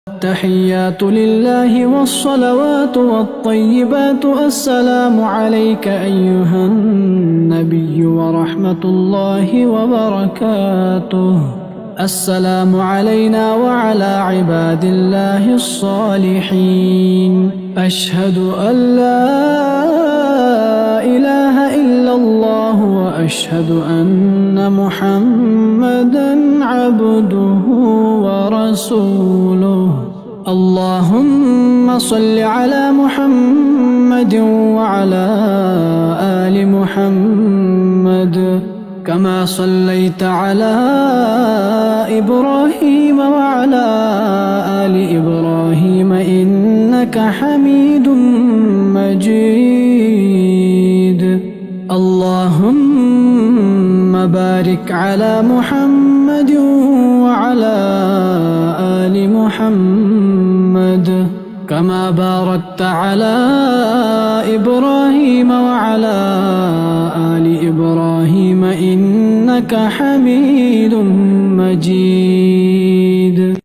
التحيات لله والصلوات والطيبات. السلام عليك أيها النبي ورحمة الله وبركاته. السلام علينا وعلى عباد الله الصالحين. أشهد أن لا إله إلا الله وأشهد أن محمدًا عبده ورسوله. اللهم صل على محمد وعلى آل محمد كما صليت على إبراهيم وعلى آل إبراهيم إنك حميد مجيد. اللهم بارك على محمد وعلى آل محمد كما باركت على إبراهيم وعلى آل إبراهيم إنك حميد مجيد.